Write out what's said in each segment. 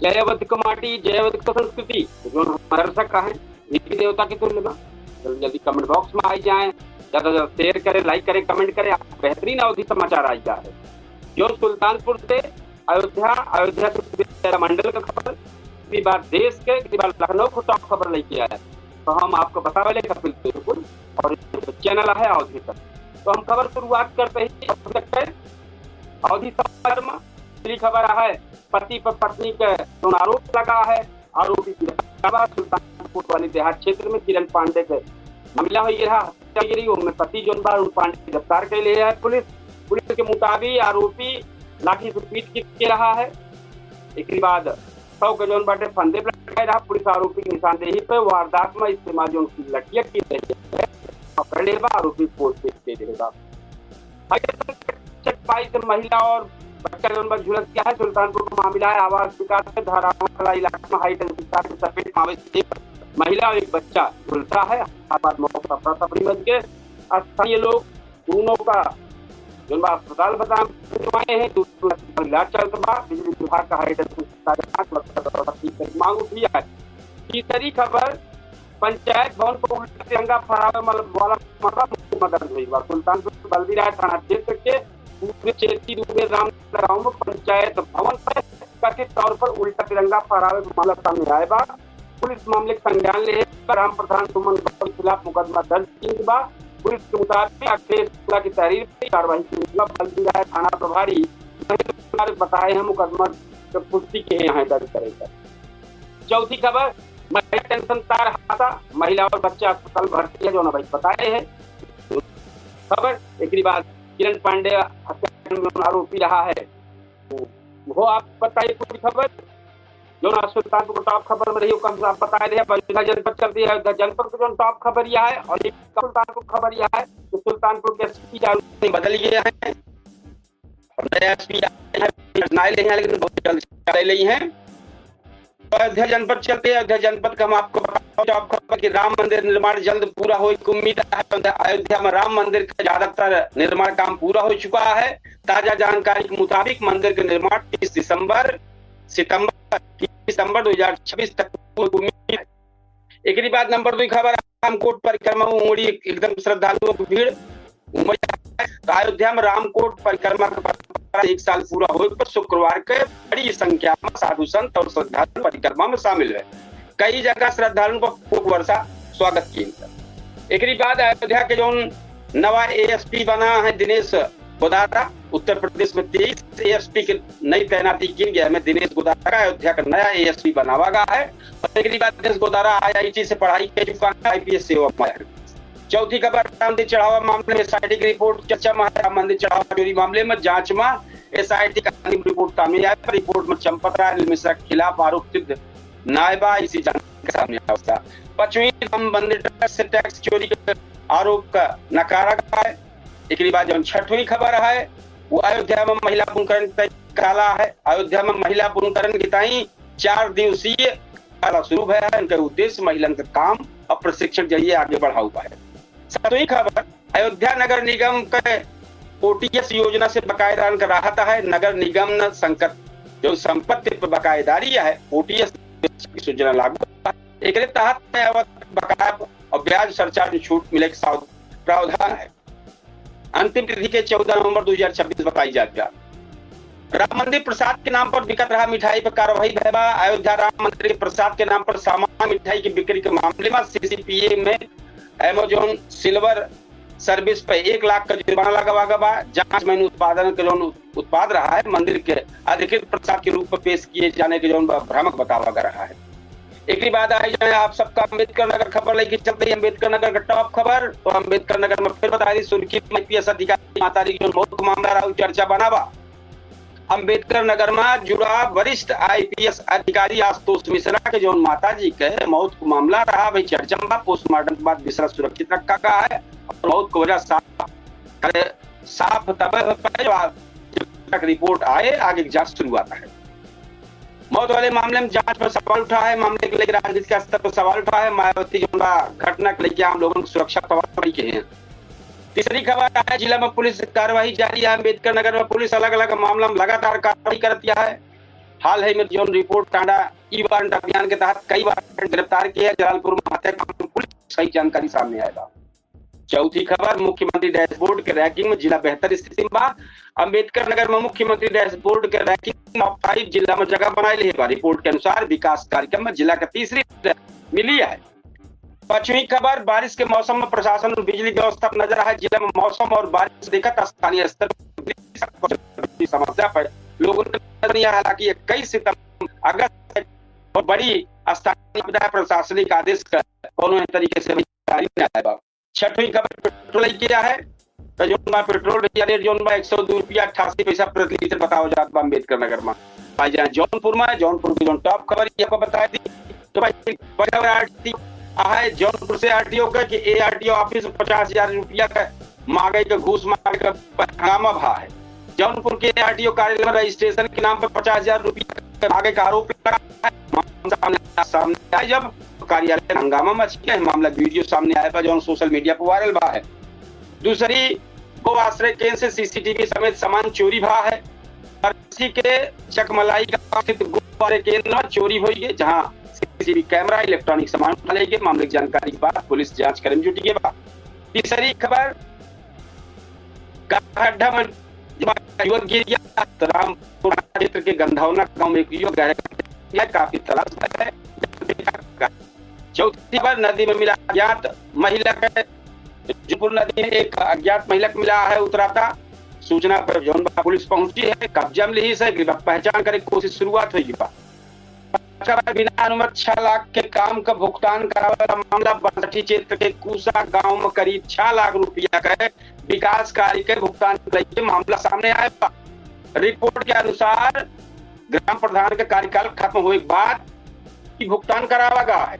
जय अवध माटी, जय अवध संस्कृति जो हमारा दर्शक है देवी देवता के तुल्य में, जल्दी कमेंट बॉक्स में आई जाए, ज्यादा से ज्यादा शेयर करें, लाइक करें, कमेंट करें। बेहतरीन अवधि समाचार आई जा रहे जो सुल्तानपुर से अयोध्या से मंडल का खबर, इसी बार देश के, इसी बार लखनऊ को टॉप खबर लेके आया है। तो हम आपको बता वाले कपिल बिल्कुल, और चैनल है अवधि तक। तो हम खबर शुरुआत करते ही अवधि समाचार में पहली खबर है, पति पर पत्नी का आरोप लगा है, आरोपी सुल्तानपुर वाली देहात क्षेत्र में किरण पांडे के मामला हो गया हत्यागिरी उनमें पति जो पांडे गिरफ्तार कर लिया है पुलिस के मुताबिक आरोपी लाठी से पीट के रहा है। इसके बाद 100 के जोन बाटे फंदे पर लगाए रहा। पुलिस आरोपी की निशानदेही पर वारदात में इस्तेमाल जो उनकी लड़कियां की रही है पकड़ लेगा, आरोपी पोस्ट दे देगा। 22 महिला और बच्चा जो झुलस गया है। सुल्तानपुर का मामला है, आवास विकास के धारावाला इलाके में हाई टेंशन तार की चपेट में एक महिला और एक बच्चा झुलसा है। आबाद मौका अफरा-तफरी मच गए। स्थानीय लोग दोनों का जो अस्पताल बताए हैं, इलाज चल रहा। बिजली विभाग का हाई टेंशन मांग उठी है। तीसरी खबर, पंचायत भवन को उल्टा तिरंगा फहरावे वाला मामला दर्ज हुई। सुल्तानपुर बल्दीराय थाना क्षेत्र के पूरे चेती दूबे राम गांव में पंचायत भवन पर कथित तौर पर उल्टा तिरंगा फहरावे मामला सामने आया बा। पुलिस मामले का संज्ञान ले राम प्रधान सुमन के खिलाफ मुकदमा दर्ज किया बा। पुलिस के मुताबिक अखिलेश की तहरीर पर कार्रवाई की बल्दीराय थाना प्रभारी बताए हैं मुकदमा पुष्टि के यहाँ दर्ज करेगा। चौथी खबर, महिला टेंशन तार हादसा, महिला और बच्चा अस्पताल भर्ती है जो भाई बताए हैं खबर। एक बाद किरण पांडे हत्या में आरोपी रहा है, वो आप बताइए पूरी खबर जो सुल्तानपुर टॉप खबर में रही कम आप बताए रहे। अयोध्या जनपद चलती है, अयोध्या जनपद की जो टॉप खबर यह है। और एक सुल्तानपुर खबर यह है कि सुल्तानपुर के एसपी बदल गए हैं और नए एसपी लेकिन बहुत जल्द ले ली हैं। अयोध्या जनपद चलते हैं, अयोध्या जनपद का हम आपको टॉप खबर कि राम मंदिर निर्माण जल्द पूरा हो की उम्मीद है। अयोध्या में राम मंदिर का ज्यादातर निर्माण काम पूरा हो चुका है। ताजा जानकारी के मुताबिक मंदिर का निर्माण 30 सितंबर 2026 तक उम्मीद है। एक बाद नंबर 2 खबर, रामकोट परिक्रमा में उमड़ी एकदम श्रद्धालुओं की भीड़। तो अयोध्या में रामकोट परिक्रमा का 1 साल पूरा होने पर शुक्रवार के बड़ी संख्या में साधु संत और श्रद्धालु परिक्रमा में शामिल है। कई जगह श्रद्धालुओं को खूब वर्षा स्वागत किया। एक बाद अयोध्या के जो नवा एएसपी बना है दिनेश गोदारा, उत्तर प्रदेश में 23 एएसपी की नई तैनाती की गई है। दिनेश गोदारा अयोध्या का नया एएसपी बनावा गया है। और एक बाद दिनेश गोदारा आईआईटी से पढ़ाई कर चुका है, आईपीएस सेवा में। चौथी खबर, राम मंदिर चढ़ावा मामले में एसआईटी की रिपोर्ट चर्चा में है। राम मंदिर चढ़ावा चोरी मामले में जांच में एसआईटी का रिपोर्ट सामने आया। रिपोर्ट में चंपत राय मिश्रा के खिलाफ आरोप सिद्ध नायबा इसी जानकारी सामने आया। 5वीं राम मंदिर से टैक्स चोरी के आरोप का नकारा गया है। एक बाद जो 6वीं खबर है वो अयोध्या में महिला पुनकरण काला है। अयोध्या में महिला पुनकरण की ताई 4 दिवसीय काला शुरू है। इनका उद्देश्य महिला का काम और प्रशिक्षण जरिए आगे बढ़ा हुआ है। 7वीं खबर, अयोध्या नगर निगम के ओटीएस योजना से बकायेदार का राहत है। नगर निगम न संकट जो संपत्ति पर बकायेदारी है ओटीएस योजना लागू है। एक तहत बकाया और ब्याज सरचार्ज छूट मिले का प्रावधान है। अंतिम तिथि के 14 नवंबर 2026 बताई जाती है। राम मंदिर प्रसाद के नाम पर बिकत रहा मिठाई पर कार्रवाई भैया। अयोध्या राम मंदिर के प्रसाद के नाम पर सामान्य मिठाई की बिक्री के मामले में सीसीपीए में अमेजोन सिल्वर सर्विस पे 1 लाख का जुर्माना लगा गया। जांच में उत्पादन के जो उत्पाद रहा है मंदिर के अधिकृत प्रसाद के रूप में पेश किए जाने के जो भ्रामक बतावा गया रहा है। एक बाद आई जाए आप सबका अम्बेडकर नगर खबर लेके चलते हैं। अम्बेडकर नगर का टॉप खबर, तो अम्बेडकर नगर में फिर बता दी सुर्खी में आईपीएस अधिकारी मातारी जो मौत का मामला रहा चर्चा बनावा। अम्बेडकर नगर में जुड़ा वरिष्ठ आईपीएस अधिकारी आशुतोष मिश्रा के जो माता जी के मौत का मामला रहा भाई चर्चा में। पोस्टमार्टम के बाद मिश्रा सुरक्षित रखा गया है और मौत की वजह साफ तब रिपोर्ट आए आगे जांच शुरू आता है। मौत वाले मामले में जांच पर सवाल उठा है। मामले के लेकर राजनीति का स्तर पर सवाल उठा है। मायावती जो घटना के लेकर आम लोगों की सुरक्षा सवाल के हैं। तीसरी खबर है, जिला में पुलिस कार्रवाई जारी है। अम्बेडकर नगर में पुलिस अलग अलग मामला में लगातार कार्रवाई करती है। हाल ही में जोन रिपोर्ट टांडा ई वारंट अभियान के तहत कई वारंट गिरफ्तार किए हैं। जलालपुर में हत्याकांड पुलिस सही जानकारी सामने आएगा। चौथी खबर, मुख्यमंत्री डैशबोर्ड के रैंकिंग में जिला बेहतर स्थिति में। अंबेडकर नगर में मुख्यमंत्री डैशबोर्ड के रैंकिंग में 5 जिला में जगह बनाई है। रिपोर्ट के अनुसार विकास कार्यक्रम में जिला का तीसरी मिली है। पांचवी खबर, बारिश के मौसम में प्रशासन और बिजली व्यवस्था पर नजर है। जिला में मौसम और बारिश देखकर स्थानीय स्तर पर समस्या पर लोगों ने हालांकि 21 सितंबर अगस्त और बड़ी स्थानीय प्रशासनिक आदेश का कोनो तरीके से जारी नहीं आया। छठवीं खबर, पेट्रोल किया है तो जोन में पेट्रोल रेट जोन में 102 रुपया 88 पैसा प्रति लीटर बताओ जाता है अम्बेडकर नगर में। आ जाए जौनपुर में, जौनपुर की जो टॉप खबर आपको बता दी तो भाई है जौनपुर से आरटीओ का कि एआरटीओ ऑफिस 50,000 रुपया का मांगे का घूस मांगे का हंगामा भा है। जौनपुर के आरटीओ कार्यालय में रजिस्ट्रेशन के नाम पर 50,000 रुपया मांगे का आरोप लगा है। सामने आया जब कार्यालय हंगामा मच गया है। मामला वीडियो सामने आया जो सोशल मीडिया पर वायरल भा है। दूसरी, गो आश्रय केंद्र से सीसीटीवी समेत सामान चोरी भा है। के चकमलाई का स्थित गो आश्रय केंद्र में चोरी हुई है, जहां सीसीटीवी कैमरा इलेक्ट्रॉनिक सामान डाले गए। मामले की जानकारी के बाद पुलिस जांच करने में जुटी है। तीसरी खबर, गड्ढा में युवक गिर गया तो रामपुर क्षेत्र के गंधौना गांव में एक युवक गहरा काफी तलाश है। चौथी खबर, नदी में मिला अज्ञात महिला का, जयपुर नदी में एक अज्ञात महिला को मिला है उतराता। सूचना पर जौनपुर पुलिस पहुंची है, कब्जा में ली है, पहचान करने की कोशिश शुरुआत हुई। बिना अनुमति 6 लाख के काम का भुगतान करावा मामला बरठी क्षेत्र के कूसा गांव में करीब 6 लाख रुपया का विकास कार्य के भुगतान मामला सामने आया। रिपोर्ट के अनुसार ग्राम प्रधान का कार्यकाल खत्म होने के बाद भुगतान करावा गया है।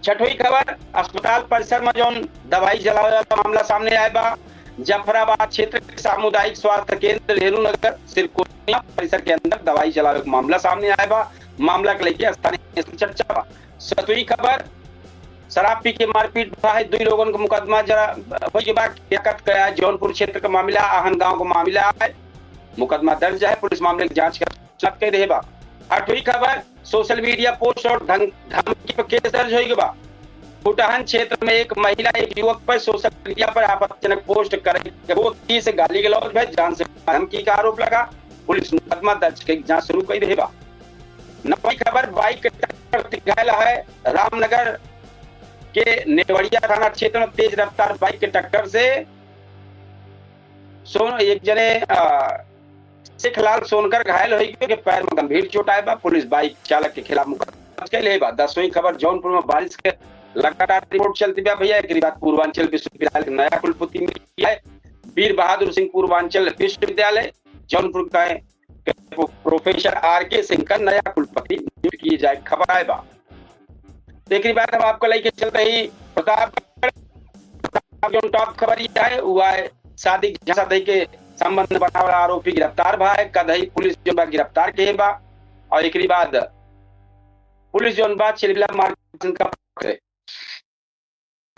छठवीं खबर, अस्पताल परिसर में जो दवाई जलाया मामला सामने आया। जफराबाद क्षेत्र के सामुदायिक स्वास्थ्य केंद्र नेहरू नगर सिरकोनिया परिसर के अंदर दवाई जलाने का मामला सामने आया। मामला को लेकर स्थानीय चर्चा। सातवीं खबर, शराब पी के मारपीट है, 2 लोगों का मुकदमा जरा जौनपुर क्षेत्र का मामला, आहन गांव का मामला है। मुकदमा दर्ज है, पुलिस मामले की जांच कर रही है। 8वीं खबर, सोशल मीडिया पोस्ट और धमकी पर केस दर्ज होगा। फुटहन क्षेत्र में एक महिला एक युवक पर सोशल मीडिया पर आपत्तिजनक पोस्ट करेगी से गाली गलौज में जान से धमकी का आरोप लगा। पुलिस मुकदमा दर्ज कर जांच शुरू कर रही है। 9वीं खबर, बाइक घायल है। रामनगर के नेवड़िया थाना क्षेत्र में तेज रफ्तार बाइक के टक्कर से एक जने शेखलाल सोनकर घायल हुई के पैर में गंभीर चोट आया। पुलिस बाइक चालक के खिलाफ मुकदमा दर्ज कर रही है। 10वीं खबर, जौनपुर में बारिश के लगातार रिपोर्ट चलती है भैया। एक बात, पूर्वांचल विश्वविद्यालय नया कुलपति मिला है। वीर बहादुर सिंह पूर्वांचल विश्वविद्यालय जौनपुर का प्रोफेसर आर.के. सिंह का नया कुलपति नियुक्त किए जाए, खबर आए बा। एक बात हम आपको लेके चलते ही प्रतापगढ़ जो टॉप खबर ये है हुआ है, शादी के संबंध बनाने वाला आरोपी गिरफ्तार भा है। कदही पुलिस जो गिरफ्तार किए बा और एक बाद पुलिस जो चिलबिला मार्ग का।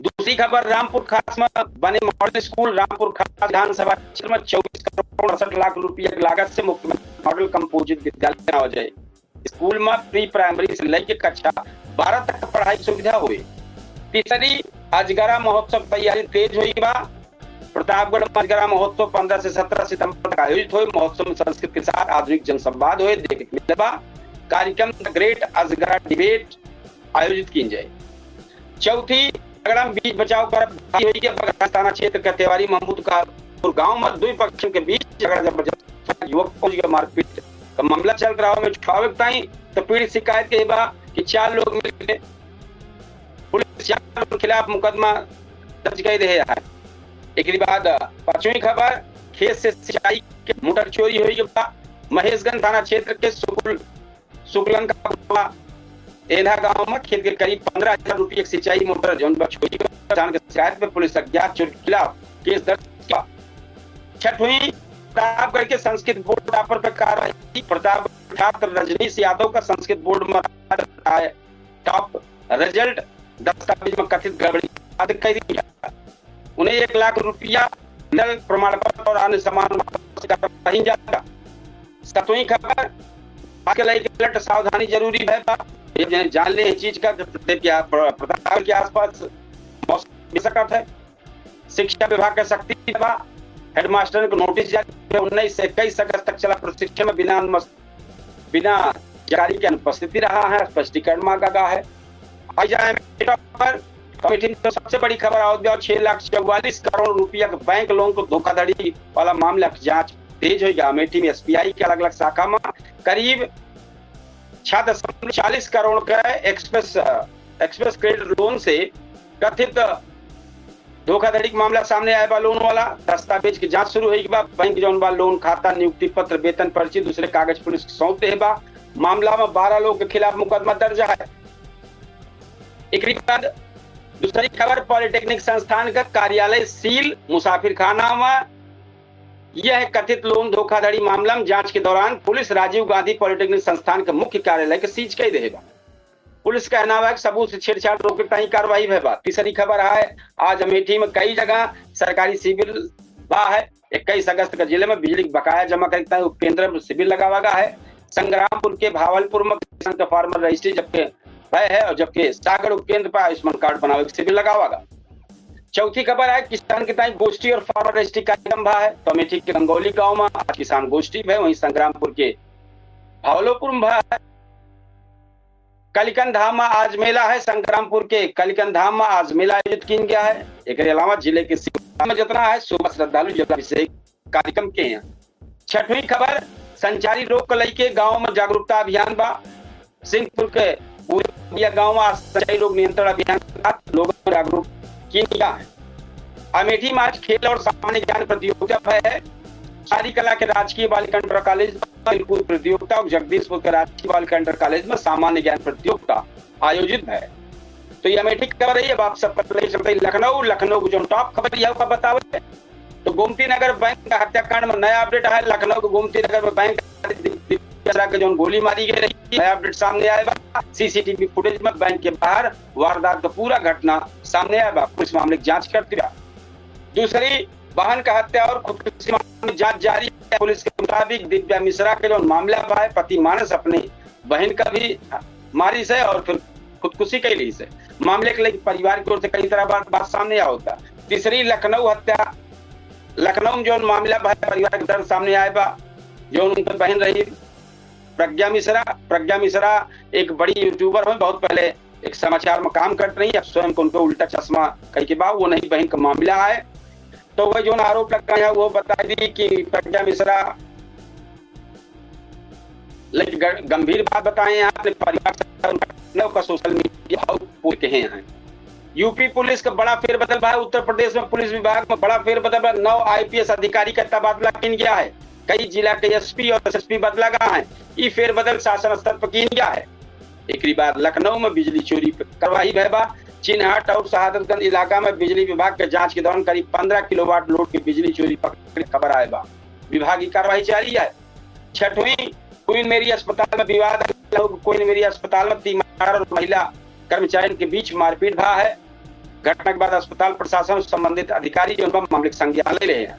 दूसरी खबर, रामपुर खास में बने मॉडल स्कूल। रामपुर खास विधानसभा क्षेत्र में 24 करोड़ 68 लाख रुपया की लागत से मुख्यमंत्री मॉडल कंपोजिट विद्यालय बना हो जाए। स्कूल में प्री प्राइमरी से लेकर कक्षा 12 तक पढ़ाई सुविधा हुई। तीसरी, अजगरा महोत्सव तैयारी तेज हुई बा। प्रतापगढ़ में अजगरा महोत्सव 15 से 17 सितंबर तक आयोजित हुए। महोत्सव में संस्कृत के साथ आधुनिक जनसंवाद हुए देखने मिला। कार्यक्रम ग्रेट अजगरा डिबेट आयोजित की जाए। चौथी, बीच बचाव पर थाना क्षेत्र के तिवारी महमूद का गांव में 2 पक्षों के बीच झगड़ा जबरदस्त युवक फौजी का मारपीट का मामला चल रहा है। तो पीड़ित शिकायत के बाद कि 4 लोग मिलकर पुलिस के खिलाफ मुकदमा दर्ज कर रहे हैं। एक बाद 5वीं खबर, खेत से सिंचाई के मोटर चोरी हुई। महेशगंज थाना क्षेत्र के शुक्लन का एधा गांव में खेत के करीब 15,000 रुपये की सिंचाई मोटर जोन चोरी की शिकायत में पुलिस अज्ञात चोर के खिलाफ केस दर्ज किया। 6वीं, प्रतापगढ़ के संस्कृत बोर्ड टॉपर पर कार्रवाई। प्रतापगढ़ छात्र रजनीश यादव का संस्कृत बोर्ड में टॉप रिजल्ट, दस्तावेज में कथित गड़बड़ी कर दी। उन्हें 1 लाख रुपया प्रमाण पत्र और अन्य सामान जाएगा। 7वीं खबर, आजकल एक अलर्ट सावधानी जरूरी है। ये जान ले इस चीज का प्रताप के आसपास मौसम है। शिक्षा विभाग का सख्ती, हेडमास्टर को नोटिस जारी, 19 से 21 अगस्त तक चला प्रशिक्षण में बिना जारी के अनुपस्थिति रहा है, स्पष्टीकरण मांगा गया है। आई जाए पर कमेटी में सबसे बड़ी खबर, अयोध्या 6,44 करोड़ रुपया का बैंक लोन को धोखाधड़ी वाला मामला की जांच तेज हो गया। अमेठी में एसबीआई के अलग अलग शाखा में करीब 6.40 करोड़ का एक्सप्रेस क्रेडिट लोन से कथित धोखाधड़ी का मामला सामने आया बा। लोन वाला दस्तावेज की जांच शुरू हुई बा। बैंक जौन बा लोन खाता, नियुक्ति पत्र, वेतन पर्ची, दूसरे कागज पुलिस को सौंपते है बा। मामला में 12 लोगों के खिलाफ मुकदमा दर्ज है। एक बाद दूसरी खबर, पॉलिटेक्निक संस्थान का कार्यालय सील, मुसाफिर खाना में यह कथित लोन धोखाधड़ी मामला में जांच के दौरान पुलिस राजीव गांधी पॉलिटेक्निक संस्थान के मुख्य कार्यालय के सीज कर देगा। पुलिस का कहना है कि सबूत से छेड़छाड़ रोकने की कार्रवाई है। तीसरी खबर है, आज अमेठी में कई जगह सरकारी शिविर है। 21 अगस्त का जिले में बिजली बकाया जमा करता है उपकेंद्र में शिविर लगावा गया है। संग्रामपुर के भावलपुर में किसान का फार्मर रजिस्ट्री जबकि है और जबकि सागर उपकेंद्र पर आयुष्मान कार्ड बनावे शिविर लगावा। चौथी खबर है, किसान के ताई गोष्ठी और फार्मर रजिस्ट्री कार्यक्रम है। तो अमेठी के गंगौली गांव में आज किसान गोष्ठी है, वहीं संग्रामपुर के भावलपुर में है। कलिकन धाम में आज मेला है। संग्रामपुर के कलिकन धाम में आज मेला आयोजित किया गया है। एक अलावा जिले के में जितना है सुबह श्रद्धालु जलाभिषेक कार्यक्रम के हैं। छठवीं खबर, संचारी रोग को लेके गांव में जागरूकता अभियान बा। सिंहपुर के गांव में संचारी रोग नियंत्रण अभियान लोगों को जागरूक किया है। अमेठी में आज खेल और सामान्य ज्ञान प्रतियोगिता है। सारी कला के राजकीय बालिका इंटर कॉलेज में प्रतियोगिता और जगदीशपुर के राजकीय बालिका इंटर कॉलेज में सामान्य ज्ञान प्रतियोगिता आयोजित है। तो ये अमेठी की खबर है। अब आप सब चलते लखनऊ को जो टॉप खबर यह बतावे तो गोमती नगर बैंक का हत्याकांड में नया अपडेट है। लखनऊ के गोमती नगर में बैंक के जो गोली मारी गई रही, नया अपडेट सामने आया। सीसीटीवी फुटेज में बैंक के बाहर वारदात का पूरा घटना सामने आया। पुलिस मामले की जांच करती है। दूसरी, वाहन का हत्या और खुदकुशी मामले में जांच जारी है। पुलिस के मुताबिक दिव्या मिश्रा के जो मामला है, पति मानस अपनी बहन का भी मारी से और फिर खुदकुशी के लिए से मामले के लिए परिवार की ओर से कई तरह बात सामने आया होता। तीसरी, लखनऊ हत्या, लखनऊ में जो मामला है परिवार के दर्द सामने आया बा। जो उनकी बहन रही प्रज्ञा मिश्रा एक बड़ी यूट्यूबर है, बहुत पहले एक समाचार में काम करती रही। अब स्वयं को उनको उल्टा चश्मा कई के बाद वो नहीं बहन का मामला है। तो वह जो आरोप लगा है वो बता दी कि प्रज्ञा मिश्रा, लेकिन गंभीर बात बताएं अपने परिवार का सोशल मीडिया हैं। यूपी पुलिस का बड़ा फेरबदल है। उत्तर प्रदेश में पुलिस विभाग में बड़ा फेरबदल, 9 IPS अधिकारी का तबादला किया गया है। कई जिला के SP और SSP बदला गया है। ये फेरबदल शासन स्तर पर किया गया है। एक बाद लखनऊ में बिजली चोरी कार्रवाई है। चिन्हट और शहादतगंज इलाका में बिजली विभाग के जांच के दौरान करीब 15 किलोवाट लोड की बिजली चोरी पकड़ने की खबर आए बा। विभाग की कार्रवाई जारी है। छठवीं, क्वीन मेरी अस्पताल में विवाद। क्वीन मेरी अस्पताल में तीमार और महिला कर्मचारियों के बीच मारपीट हुआ है। घटना के बाद अस्पताल प्रशासन और संबंधित अधिकारी जो मामले का संज्ञान ले रहे हैं।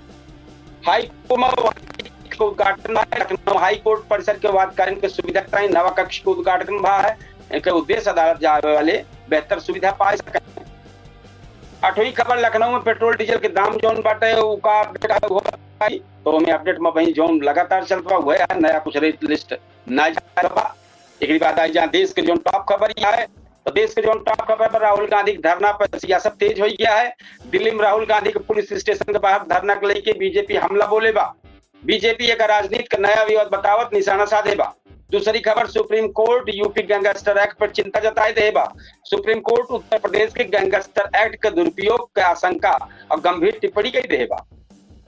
हाईकोर्ट का उद्घाटन, लखनऊ हाईकोर्ट परिसर के वादकारियों की सुविधा के नवा कक्ष का उद्घाटन हुआ है। इनके उद्देश्य अदालत जाने वाले बेहतर सुविधा पा सके। 8वीं खबर, लखनऊ में पेट्रोल डीजल के दाम जोन बाटे तो हमें अपडेट में वही जोन लगातार चल रहा हुआ है। नया कुछ रेट लिस्ट ना जाए। एक बात आई जहाँ देश के जो टॉप खबर है तो देश के जो टॉप खबर पर राहुल गांधी के धरना पर सियासत तेज हो गया है। दिल्ली में राहुल गांधी के पुलिस स्टेशन के बाहर धरना को लेकर बीजेपी हमला बोले बा। बीजेपी एक राजनीति का नया विवाद बतावत निशाना साधे बा। दूसरी खबर, supreme court UP gangster act पर चिंता जताए दे बा। सुप्रीम कोर्ट उत्तर प्रदेश के गैंगस्टर एक्ट के दुरुपयोग के आशंका और गंभीर टिप्पणी कही दे बा।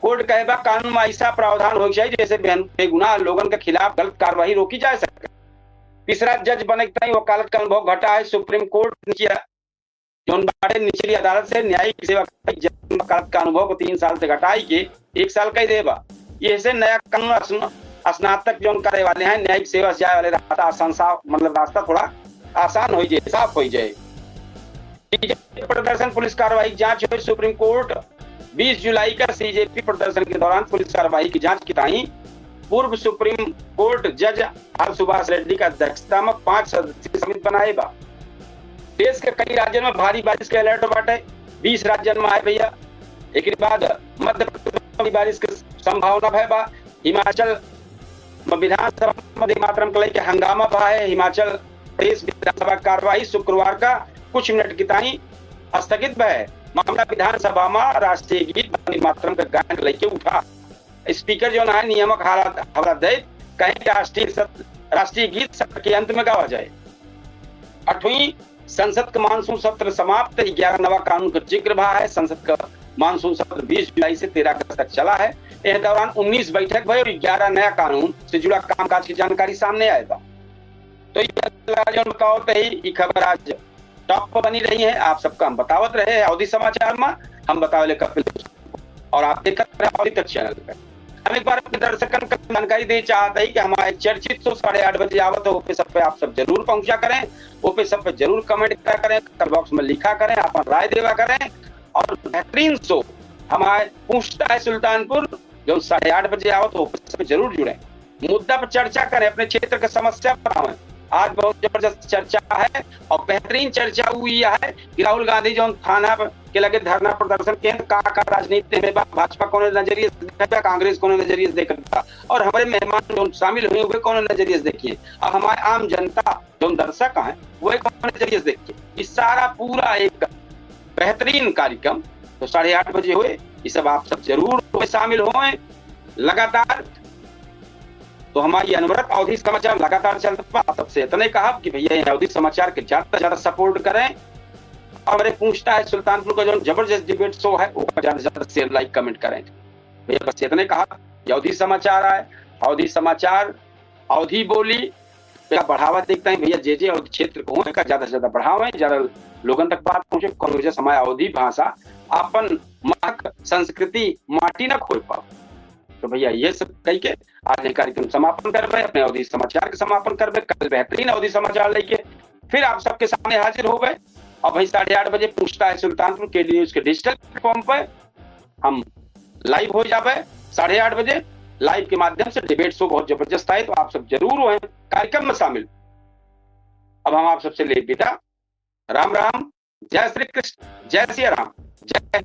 कोर्ट कहे बा कानून में ऐसा प्रावधान हो चाहिए जैसे बेगुनाह लोगों के खिलाफ गलत कार्रवाई रोकी जा सके। तीसरा, जज बने वकालत का अनुभव घटा है। सुप्रीम कोर्ट निचली अदालत से न्यायिक सेवा वकालत का अनुभव को 3 साल से घटाई के 1 साल कही दे बा। ये से नया कानून स्नातक जो करे वाले हैं न्यायिक सेवा से जाए वाले रास्ता आसान, साफ मतलब रास्ता थोड़ा आसान हो जाए, साफ हो जाए। प्रदर्शन पुलिस कार्रवाई की जांच हुई। सुप्रीम कोर्ट 20 जुलाई का CJP प्रदर्शन के दौरान पुलिस कार्रवाई की जांच की ताई पूर्व सुप्रीम कोर्ट जज आर सुभाष रेड्डी का अध्यक्षता में 5 सदस्यीय समिति बनाए बा। देश के कई राज्यों में भारी बारिश के अलर्ट बाटे, 20 राज्यों में आए भैया। एक बाद मध्य प्रदेश में बारिश की संभावना है बा। हिमाचल विधानसभा में मातरम के लेके हंगामा बा है। हिमाचल प्रदेश विधानसभा कार्यवाही शुक्रवार का कुछ मिनट की ताई स्थगित है। मामला विधानसभा में राष्ट्रीय गीत वंदे मातरम के गायन के लेके उठा। स्पीकर जो है नियामक हवाला दे कहें कि राष्ट्रीय गीत सत्र के अंत में गावा जाए। 8वीं संसद का मानसून सत्र समाप्त, 11 नवा कानून का जिक्र भा है। संसद का मानसून सत्र 20 जुलाई से 13 अगस्त तक चला है। इस दौरान 19 बैठक भई और 11 नया कानून से जुड़ा कामकाज की जानकारी सामने आएगा। तो ये खबर आज टॉप पर बनी रही है। आप सबका हम बतावत रहे अवधि समाचार में, हम बतावले कपिल और आप देखते रहे अवधि तक चैनल पे। हम एक बार अपने दर्शकन को जानकारी दे चाहते हैं कि हमारे चर्चित 8:30 बजे आवत है, ओपे सब पे आप सब जरूर पहुंचा करें, ओपे सब पे जरूर कमेंट करा करें, कमेंट बॉक्स में लिखा करें, अपन राय देवा करें। और बेहतरीन शो हमारे पूछता है सुल्तानपुर जो 8:30 बजे आवत हो, ओपे सब पे जरूर जुड़े, मुद्दा पर चर्चा करें, अपने क्षेत्र की समस्या बताएं। आज बहुत जबरदस्त चर्चा है और बेहतरीन चर्चा हुई है कि राहुल गांधी जो थाना के लगे धरना प्रदर्शन केंद्र का राजनीति में भाजपा कौन नजरिए देखा, कांग्रेस कौन नजरिए देखा और हमारे मेहमान जो शामिल हुए हुए कौन नजरिए देखिए, और हमारे आम जनता जो दर्शक हैं वो कौन नजरिए देखिए। इस सारा पूरा एक बेहतरीन कार्यक्रम तो 8:30 बजे हुए, ये सब आप सब जरूर शामिल हुए लगातार। तो हमारी अनवरत अवधि समाचार लगातार चलता। सबसे इतने कहा कि भैया अवधि समाचार के ज्यादा से ज्यादा सपोर्ट करें और मेरे पूछता है सुल्तानपुर का जो जबरदस्त डिबेट शो है वो ज्यादा से ज्यादा शेयर लाइक कमेंट करें। भैया बस इतने कहा कि अवधि समाचार आए, अवधि समाचार अवधि बोली बढ़ावा देखते हैं भैया, जे और क्षेत्र को का ज्यादा से ज्यादा बढ़ावें, ज्यादा लोगों तक बात पहुंचे। कांग्रेस समय अवधि भाषा अपन महक संस्कृति माटी न खोल पाओ। तो भैया ये सब कह के आज कार्यक्रम समापन करबे, अपने अवधि समाचार के समापन करबे। कल बेहतरीन अवधि समाचार लेके फिर आप सबके सामने हाजिर हो गए। और भाई 8:30 बजे पूछता है सुल्तानपुर के न्यूज के डिजिटल प्लेटफॉर्म पर हम लाइव हो जावे 8:30 बजे लाइव के माध्यम से। डिबेट शो बहुत जबरदस्त है, तो आप सब जरूर हो कार्यक्रम में शामिल। अब हम आप सबसे ले विदा, राम राम, जय श्री कृष्ण, जय सिया राम, जय